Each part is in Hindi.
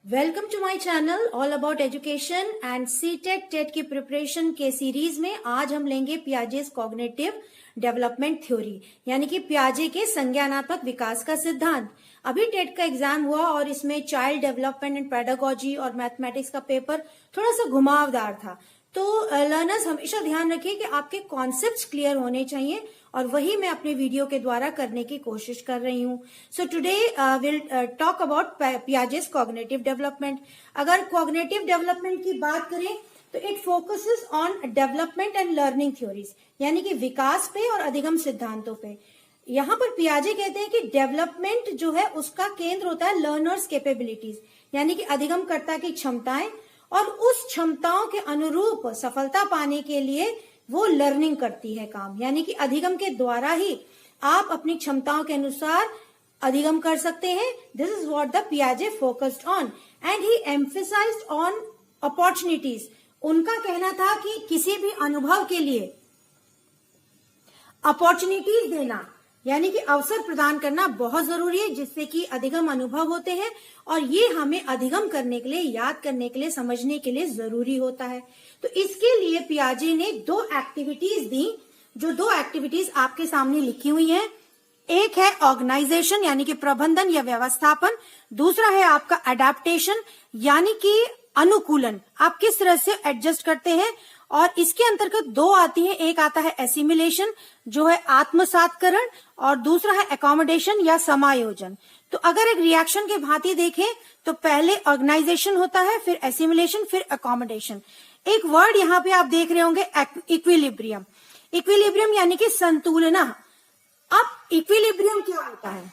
Welcome to my channel all about education and CTET TET की प्रिपरेशन के सीरीज में आज हम लेंगे पियाजेस कॉग्निटिव डेवलपमेंट थ्योरी यानी कि पियाजे के संज्ञानात्मक विकास का सिद्धांत। अभी टेट का एग्जाम हुआ और इसमें चाइल्ड डेवलपमेंट एंड पेडागोजी और मैथमेटिक्स का पेपर थोड़ा सा घुमावदार था। तो लर्नर्स हमेशा ध्यान रखिए कि आपके कॉन्सेप्ट्स क्लियर होने चाहिए और वही मैं अपने वीडियो के द्वारा करने की कोशिश कर रही हूँ। So today will talk about Piaget's cognitive development. अगर कॉग्निटिव डेवलपमेंट की बात करें तो it focuses on development and learning theories यानी कि विकास पे और अधिगम सिद्धांतों पे। यहाँ पर पियाजे कहते हैं कि डेवलपमेंट जो है उसका केंद्र होता है लर्नर्स कैपेबिलिटीज यानी कि अधिगमकर्ता की क्षमताएं और उस क्षमताओं के अनुरूप सफलता पाने के लिए वो लर्निंग करती है काम, यानी कि अधिगम के द्वारा ही आप अपनी क्षमताओं के अनुसार अधिगम कर सकते हैं। दिस इज व्हाट द पियाजे focused on and he emphasized on opportunities. उनका कहना था कि किसी भी अनुभव के लिए अपॉर्चुनिटीज देना यानी कि अवसर प्रदान करना बहुत जरूरी है, जिससे कि अधिगम अनुभव होते हैं और ये हमें अधिगम करने के लिए, याद करने के लिए, समझने के लिए जरूरी होता है। तो इसके लिए पियाजे ने दो एक्टिविटीज दी, जो दो एक्टिविटीज आपके सामने लिखी हुई हैं। एक है ऑर्गेनाइजेशन यानी कि प्रबंधन या व्यवस्थापन, दूसरा है आपका अडेप्टेशन यानी कि अनुकूलन, आप किस तरह से एडजस्ट करते हैं। और इसके अंतर्गत दो आती हैं, एक आता है एसिमिलेशन जो है आत्मसातकरण और दूसरा है एकोमोडेशन या समायोजन। तो अगर एक रिएक्शन के भांति देखें तो पहले ऑर्गेनाइजेशन होता है, फिर एसिमिलेशन, फिर एकोमोडेशन। एक वर्ड यहाँ पे आप देख रहे होंगे इक्विलिब्रियम। इक्विलिब्रियम यानी कि संतुलना। अब इक्विलिब्रियम क्या होता है?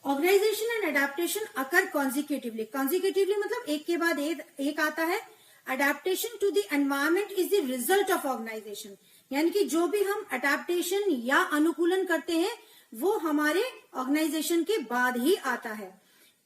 Organisation and adaptation occur consecutively. Consecutively मतलब एक के बाद एक आता है। Adaptation to the environment is the result of organisation यानी कि जो भी हम अडेप्टेशन या अनुकूलन करते हैं वो हमारे ऑर्गेनाइजेशन के बाद ही आता है।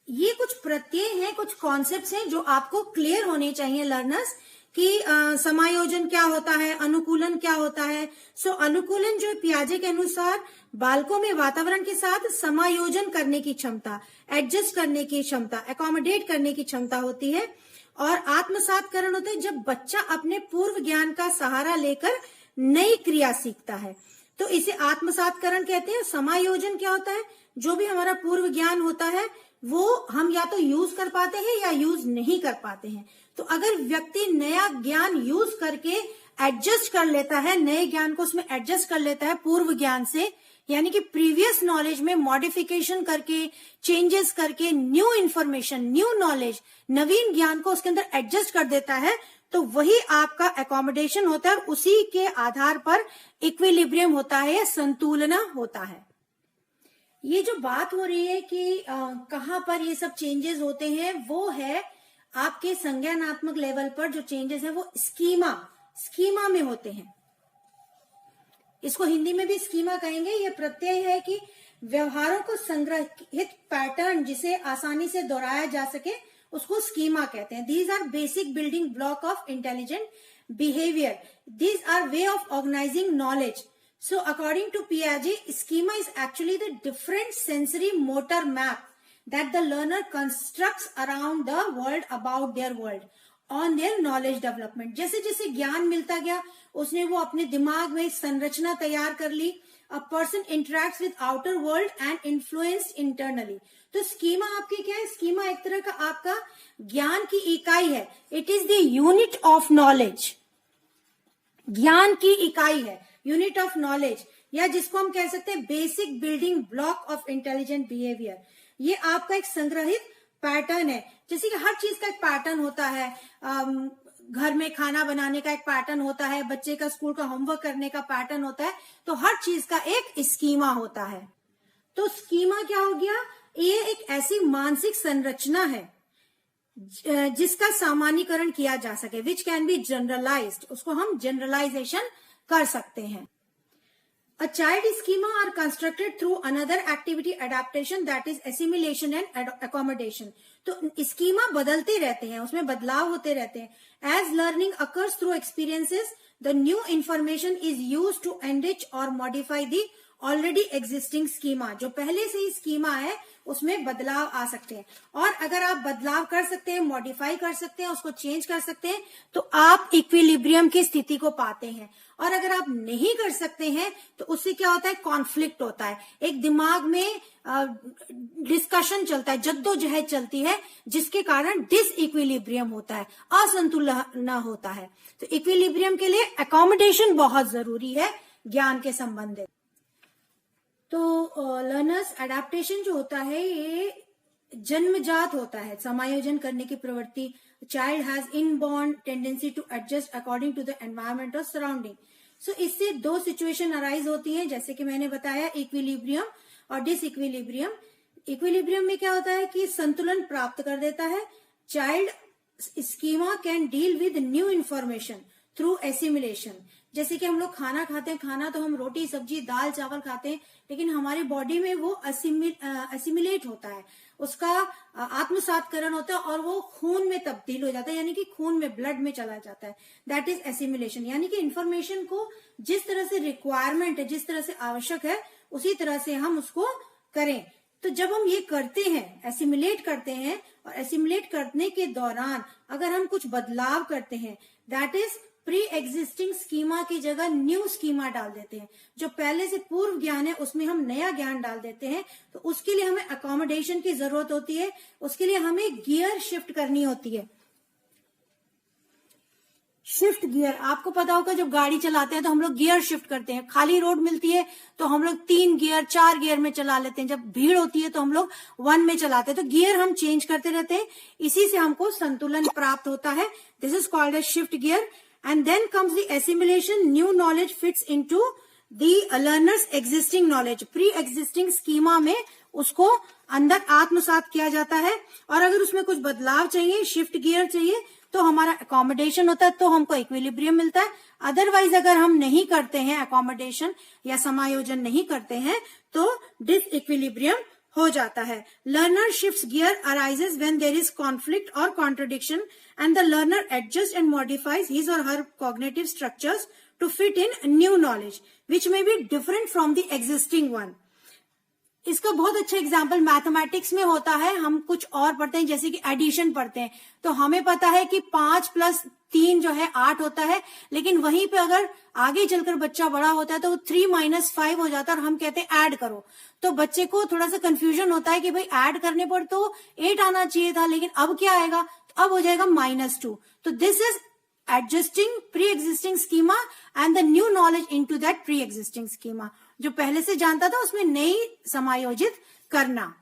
ये कुछ प्रत्यय हैं, कुछ कॉन्सेप्ट्स हैं जो आपको क्लियर होने चाहिए लर्नर्स कि समायोजन क्या होता है, अनुकूलन क्या होता है। सो अनुकूलन जो पियाजे के अनुसार बालकों में वातावरण के साथ समायोजन करने की क्षमता, एडजस्ट करने की क्षमता, एकोमोडेट करने की क्षमता होती है। और आत्मसातकरण होता है जब बच्चा अपने पूर्व ज्ञान का सहारा लेकर नई क्रिया सीखता है, तो इसे आत्मसातकरण कहते हैं। समायोजन क्या होता है? जो भी हमारा पूर्व ज्ञान होता है वो हम या तो यूज कर पाते हैं या यूज नहीं कर पाते हैं। तो अगर व्यक्ति नया ज्ञान यूज करके एडजस्ट कर लेता है, नए ज्ञान को उसमें एडजस्ट कर लेता है पूर्व ज्ञान से, यानी कि प्रीवियस नॉलेज में मॉडिफिकेशन करके, चेंजेस करके, न्यू इंफॉर्मेशन, न्यू नॉलेज, नवीन ज्ञान को उसके अंदर एडजस्ट कर देता है, तो वही आपका एकोमोडेशन होता है और उसी के आधार पर इक्विलिब्रियम होता है या संतुलना होता है। ये जो बात हो रही है कि कहां पर ये सब चेंजेस होते हैं, वो है आपके संज्ञानात्मक लेवल पर जो चेंजेस है वो स्कीमा में होते हैं। इसको हिंदी में भी स्कीमा कहेंगे। ये प्रत्यय है कि व्यवहारों को संग्रहित पैटर्न जिसे आसानी से दोहराया जा सके उसको स्कीमा कहते हैं। These are basic building block of intelligent behaviour. These are way of organising knowledge. So according to Piaget, schema is actually the different sensory motor map that the learner constructs around the world, about their world, on their knowledge development. जैसे जैसे ज्ञान मिलता गया उसने वो अपने दिमाग में संरचना तैयार कर ली। A person interacts with outer world and influenced internally. तो स्कीमा आपकी क्या है? स्कीमा एक तरह का आपका ज्ञान की इकाई है। It is the unit of knowledge. ज्ञान की इकाई है, यूनिट ऑफ नॉलेज, या जिसको हम कह सकते हैं basic building block of intelligent behaviour. ये आपका एक संग्रहित पैटर्न है। जैसे कि हर चीज का एक पैटर्न होता है, घर में खाना बनाने का एक पैटर्न होता है, बच्चे का स्कूल का होमवर्क करने का पैटर्न होता है, तो हर चीज का एक स्कीमा होता है। तो स्कीमा क्या हो गया? ये एक ऐसी मानसिक संरचना है जिसका सामान्यकरण किया जा सके, विच कैन बी जनरलाइज्ड। उसको हम जनरलाइजेशन कर सकते हैं। A child schema are constructed through another activity adaptation, that is assimilation and accommodation. तो स्कीमा बदलते रहते हैं, उसमें बदलाव होते रहते हैं। As learning occurs through experiences, the new information is used to enrich or modify the already existing schema, जो पहले से ही स्कीमा है उसमें बदलाव आ सकते हैं। और अगर आप बदलाव कर सकते हैं, मॉडिफाई कर सकते हैं, उसको चेंज कर सकते हैं, तो आप इक्विलिब्रियम की स्थिति को पाते हैं। और अगर आप नहीं कर सकते हैं तो उससे क्या होता है, कॉन्फ्लिक्ट होता है, एक दिमाग में डिस्कशन चलता है, जद्दोजहद चलती है, जिसके कारण डिसइक्विलिब्रियम होता है, असंतुलन होता है। तो इक्विलिब्रियम के लिए अकोमोडेशन बहुत जरूरी है ज्ञान के संबंधित। तो लर्नर्स एडेप्टेशन जो होता है ये जन्मजात होता है, समायोजन करने की प्रवृत्ति। Child has inborn tendency to adjust according to the environment और सराउंडिंग। सो इससे दो सिचुएशन अराइज होती हैं, जैसे कि मैंने बताया, इक्विलिब्रियम और डिसइक्विलिब्रियम। इक्विलिब्रियम में क्या होता है कि संतुलन प्राप्त कर देता है। Child schema can deal with new information through assimilation. जैसे कि हम लोग खाना खाते हैं, खाना तो हम रोटी सब्जी दाल चावल खाते हैं, लेकिन हमारी बॉडी में वो असिमिलेट होता है, उसका आत्मसातकरण होता है और वो खून में तब्दील हो जाता है, यानी कि खून में, ब्लड में चला जाता है। That is assimilation. यानी कि इंफॉर्मेशन को जिस तरह से रिक्वायरमेंट है, जिस तरह से आवश्यक है, उसी तरह से हम उसको करें। तो जब हम ये करते हैं, एसिमिलेट करते हैं, और एसिमिलेट करने के दौरान अगर हम कुछ बदलाव करते हैं, that is pre existing schema की जगह न्यू स्कीमा डाल देते हैं। जो पहले से पूर्व ज्ञान है उसमें हम नया ज्ञान डाल देते हैं। तो उसके लिए हमें अकोमोडेशन की जरूरत होती है, उसके लिए हमें गियर शिफ्ट करनी होती है। शिफ्ट गियर, आपको पता होगा जब गाड़ी चलाते हैं तो हम लोग गियर शिफ्ट करते हैं। खाली रोड मिलती है तो हम लोग 3 गियर 4 गियर में चला लेते हैं, जब भीड़ होती है तो हम लोग 1 में चलाते हैं। तो गियर हम चेंज करते रहते हैं, इसी से हमको संतुलन प्राप्त होता है। This is called as shift gear. And then comes the assimilation. New knowledge fits into the learner's existing knowledge. Pre-existing schema में उसको अंदर आत्मसात किया जाता है। और अगर उसमें कुछ बदलाव चाहिए, शिफ्ट गियर चाहिए, तो हमारा अकोमोडेशन होता है, तो हमको इक्विलिब्रियम मिलता है। अदरवाइज अगर हम नहीं करते हैं अकोमोडेशन या समायोजन नहीं करते हैं तो डिसइक्विलिब्रियम हो जाता है। Learner shifts gear arises when there is conflict और contradiction and the learner adjusts and modifies his or her cognitive structures to fit in new knowledge which may be different from the existing one. इसका बहुत अच्छा एग्जाम्पल मैथमेटिक्स में होता है। हम कुछ और पढ़ते हैं, जैसे कि एडिशन पढ़ते हैं, तो हमें पता है कि 5 + 3 जो है 8 होता है, लेकिन वहीं पे अगर आगे चलकर बच्चा बड़ा होता है तो 3 - 5 हो जाता है और हम कहते हैं ऐड करो। तो बच्चे को थोड़ा सा कंफ्यूजन होता है कि भाई ऐड करने पर तो 8 आना चाहिए था, लेकिन अब क्या आएगा, अब हो जाएगा -2। तो this is adjusting pre existing schema and the new knowledge into that pre existing schema. जो पहले से जानता था उसमें नई समायोजित करना।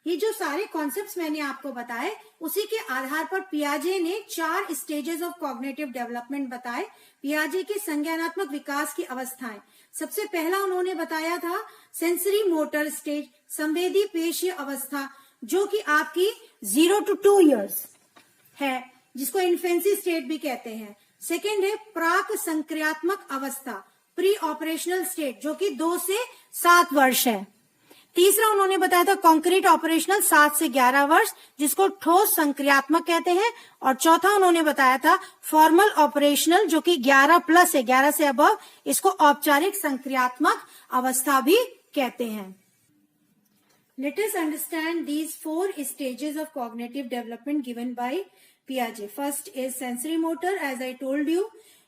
ये जो सारे कॉन्सेप्ट्स मैंने आपको बताए, उसी के आधार पर पियाजे ने 4 स्टेजेस ऑफ कॉग्निटिव डेवलपमेंट बताए। पियाजे के संज्ञानात्मक विकास की अवस्थाएं, सबसे पहला उन्होंने बताया था सेंसरी मोटर स्टेज, संवेदी पेशीय अवस्था, जो कि आपकी 0 to 2 years है, जिसको इन्फेंसी स्टेट भी कहते हैं। सेकेंड है प्राक संक्रियात्मक अवस्था, प्री ऑपरेशनल स्टेट, जो कि 2 से 7 वर्ष है। तीसरा उन्होंने बताया था कॉन्क्रीट ऑपरेशनल, 7 से 11 वर्ष, जिसको ठोस संक्रियात्मक कहते हैं। और चौथा उन्होंने बताया था फॉर्मल ऑपरेशनल, जो कि 11+ है, 11 से अबव, इसको औपचारिक संक्रियात्मक अवस्था भी कहते हैं। Let us understand these 4 stages of cognitive development given by Piaget. First is sensory motor, as I told you.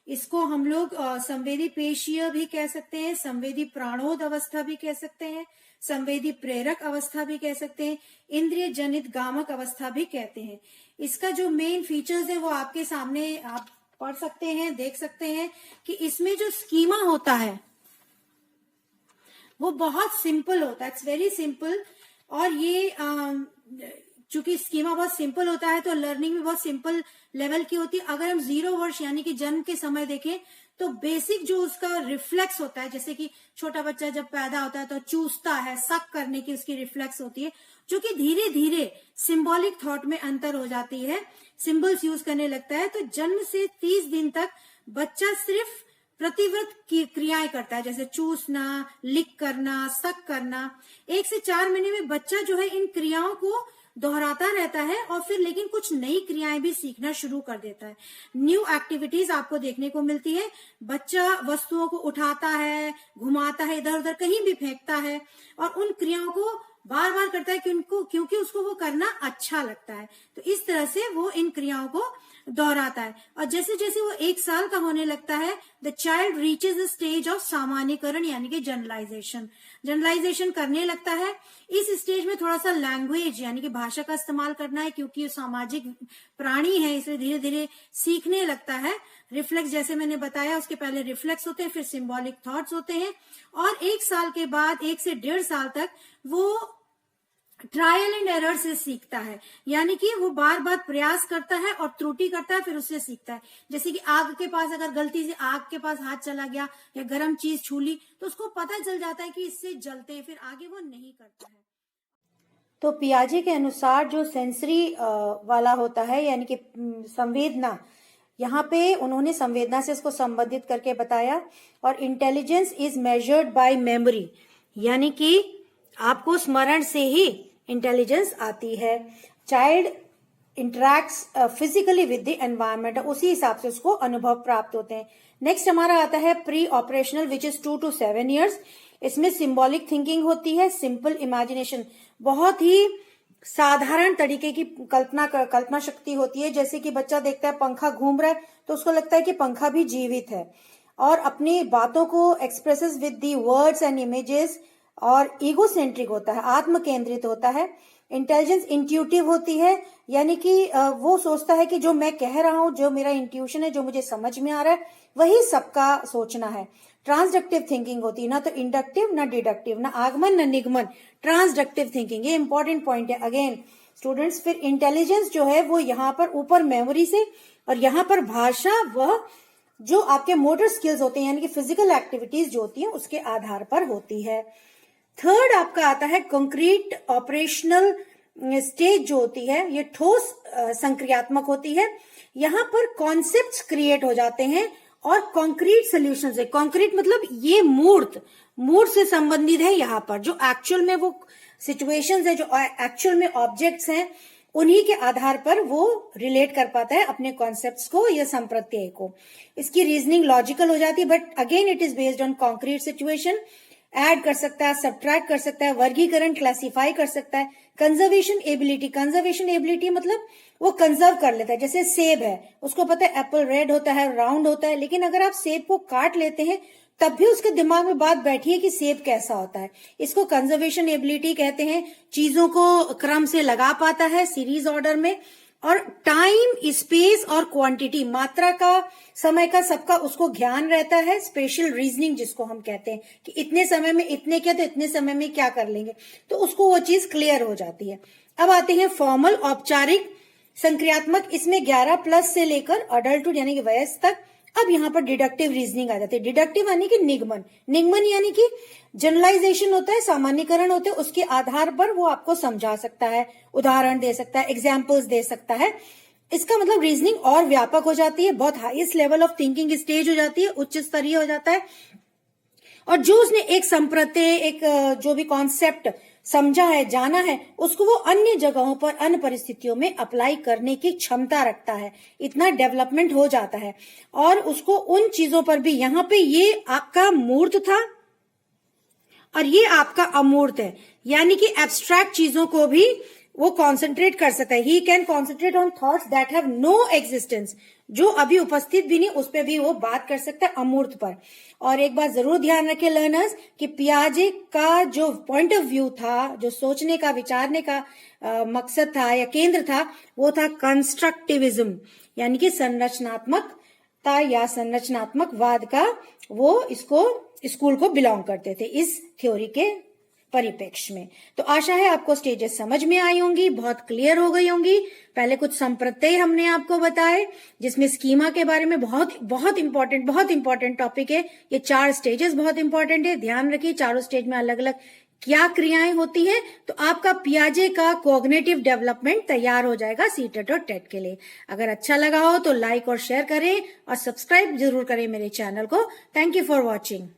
इसको हम लोग संवेदी पेशीय भी कह सकते हैं, संवेदी प्राणोद अवस्था भी कह सकते हैं, संवेदी प्रेरक अवस्था भी कह सकते हैं, इंद्रिय जनित गामक अवस्था भी कहते हैं। इसका जो मेन फीचर्स है वो आपके सामने आप पढ़ सकते हैं, देख सकते हैं कि इसमें जो स्कीमा होता है वो बहुत सिंपल होता है, इट्स वेरी सिंपल। और ये चूंकि स्कीमा बहुत सिंपल होता है तो लर्निंग भी बहुत सिंपल लेवल की होती है। अगर हम 0 वर्ष यानी कि जन्म के समय देखें तो बेसिक जो उसका रिफ्लेक्स होता है, जैसे कि छोटा बच्चा जब पैदा होता है तो चूसता है, सक करने की उसकी रिफ्लेक्स होती है, जो कि धीरे धीरे सिंबॉलिक थॉट में अंतर हो जाती है, सिंबल्स यूज करने लगता है। तो जन्म से 30 दिन तक बच्चा सिर्फ प्रतिव्रत की क्रियाएं करता है, जैसे चूसना, लिक करना, सक करना। 1 से 4 महीने में बच्चा जो है इन क्रियाओं को दोहराता रहता है और फिर लेकिन कुछ नई क्रियाएं भी सीखना शुरू कर देता है। न्यू एक्टिविटीज आपको देखने को मिलती है। बच्चा वस्तुओं को उठाता है, घुमाता है, इधर उधर कहीं भी फेंकता है और उन क्रियाओं को बार बार करता है क्योंकि उसको वो करना अच्छा लगता है। तो इस तरह से वो इन क्रियाओं को दोहराता है। और जैसे जैसे वो 1 साल का होने लगता है, the child reaches the stage of सामान्यकरण यानी कि जनरलाइजेशन करने लगता है। इस स्टेज में थोड़ा सा लैंग्वेज यानी कि भाषा का इस्तेमाल करना है, क्योंकि वो सामाजिक प्राणी है, इसलिए धीरे धीरे सीखने लगता है। रिफ्लेक्स, जैसे मैंने बताया, उसके पहले रिफ्लेक्स होते हैं, फिर सिंबॉलिक थॉट्स होते हैं और 1 साल के बाद 1 से 1.5 साल तक वो ट्रायल एंड एरर से सीखता है, यानी कि वो बार बार प्रयास करता है और त्रुटि करता है, फिर उससे सीखता है। जैसे कि आग के पास अगर गलती से आग के पास हाथ चला गया या गर्म चीज छू ली तो उसको पता चल जाता है कि इससे जलते हैं, फिर आगे वो नहीं करता है। तो पियाजे के अनुसार जो सेंसरी वाला होता है यानी कि संवेदना, यहाँ पे उन्होंने संवेदना से इसको संबंधित करके बताया। और intelligence is measured by memory, यानी कि आपको स्मरण से ही इंटेलिजेंस आती है। Child interacts physically with the environment, उसी हिसाब से उसको अनुभव प्राप्त होते हैं। नेक्स्ट हमारा आता है pre operational which is 2 to 7 years। इसमें सिंबॉलिक थिंकिंग होती है, सिंपल इमेजिनेशन, बहुत ही साधारण तरीके की कल्पना शक्ति होती है। जैसे कि बच्चा देखता है पंखा घूम रहा है तो उसको लगता है कि पंखा भी जीवित है, और अपनी बातों को expresses with the words and images, और ईगोसेंट्रिक होता है, आत्म केंद्रित होता है। इंटेलिजेंस इंट्यूटिव होती है, यानी कि वो सोचता है कि जो मैं कह रहा हूं, जो मेरा इंट्यूशन है, जो मुझे समझ में आ रहा है, वही सबका सोचना है। ट्रांसडक्टिव थिंकिंग होती है, ना तो इंडक्टिव ना डिडक्टिव, ना आगमन ना निगमन, ट्रांसडक्टिव थिंकिंग। ये इंपॉर्टेंट पॉइंट है अगेन स्टूडेंट्स। फिर इंटेलिजेंस जो है वो यहाँ पर ऊपर मेमोरी से, और यहाँ पर भाषा वह जो आपके मोटर स्किल्स होते हैं यानी कि फिजिकल एक्टिविटीज जो होती है उसके आधार पर होती है। थर्ड आपका आता है कंक्रीट ऑपरेशनल स्टेज जो होती है, ये ठोस संक्रियात्मक होती है। यहाँ पर कॉन्सेप्ट्स क्रिएट हो जाते हैं और कॉन्क्रीट सॉल्यूशंस है। कॉन्क्रीट मतलब ये मूर्त से संबंधित है। यहाँ पर जो एक्चुअल में वो सिचुएशंस है, जो एक्चुअल में ऑब्जेक्ट्स हैं, उन्हीं के आधार पर वो रिलेट कर पाता है अपने कॉन्सेप्ट्स को या संप्रत्यय को। इसकी रीजनिंग लॉजिकल हो जाती है, but again it is based on concrete situation. Add कर सकता है, सब्ट्रैक्ट कर सकता है, वर्गीकरण क्लासिफाई कर सकता है। कंजर्वेशन एबिलिटी मतलब वो कंजर्व कर लेता है। जैसे सेब है, उसको पता है एप्पल रेड होता है, राउंड होता है, लेकिन अगर आप सेब को काट लेते हैं तब भी उसके दिमाग में बात बैठी है कि सेब कैसा होता है। इसको कंजर्वेशन एबिलिटी कहते हैं। चीजों को क्रम से लगा पाता है, सीरीज ऑर्डर में। और टाइम, स्पेस और क्वांटिटी, मात्रा का, समय का, सबका उसको ज्ञान रहता है। स्पेशल रीजनिंग जिसको हम कहते हैं कि इतने समय में इतने किया तो इतने समय में क्या कर लेंगे, तो उसको वो चीज क्लियर हो जाती है। अब आते हैं फॉर्मल औपचारिक संक्रियात्मक। इसमें 11 प्लस से लेकर अडल्टहुड यानी कि वयस्क तक। अब यहाँ पर डिडक्टिव रीजनिंग आ जाती है। डिडक्टिव यानी कि निगमन यानी कि जनरलाइजेशन होता है, सामान्यकरण होते हैं, उसके आधार पर वो आपको समझा सकता है, उदाहरण दे सकता है, एग्जाम्पल्स दे सकता है। इसका मतलब रीजनिंग और व्यापक हो जाती है, बहुत highest level of thinking stage हो जाती है, उच्च स्तरीय हो जाता है। और जो उसने एक संप्रत्यय, एक जो भी कॉन्सेप्ट समझा है, जाना है, उसको वो अन्य जगहों पर, अन्य परिस्थितियों में अप्लाई करने की क्षमता रखता है। इतना डेवलपमेंट हो जाता है। और उसको उन चीजों पर भी, यहाँ पे ये आपका मूर्त था और ये आपका अमूर्त है, यानी कि एब्स्ट्रैक्ट चीजों को भी वो कॉन्सेंट्रेट कर सकता है। He can concentrate on thoughts that have no existence, जो अभी उपस्थित भी नहीं, उस पर भी वो बात कर सकता है, अमूर्त पर। और एक बात जरूर ध्यान रखें लर्नर्स कि पियाजे का जो पॉइंट ऑफ व्यू था, जो सोचने का, विचारने का मकसद था या केंद्र था, वो था कंस्ट्रक्टिविज्म, यानी कि संरचनात्मकता या संरचनात्मकवाद का। वो इसको स्कूल को बिलोंग करते थे इस थ्योरी के परिप्रेक्ष्य में। तो आशा है आपको स्टेजेस समझ में आई होंगी, बहुत क्लियर हो गई होंगी। पहले कुछ संप्रत्यय हमने आपको बताए, जिसमें स्कीमा के बारे में बहुत इंपॉर्टेंट टॉपिक है। ये 4 स्टेजेस बहुत इंपॉर्टेंट है, ध्यान रखिए। चारों स्टेज में अलग अलग क्या क्रियाएं होती हैं, तो आपका पियाजे का कॉग्निटिव डेवलपमेंट तैयार हो जाएगा सीटेट और टेट के लिए। अगर अच्छा लगा हो तो लाइक और शेयर करें और सब्सक्राइब जरूर करें मेरे चैनल को। Thank you for watching.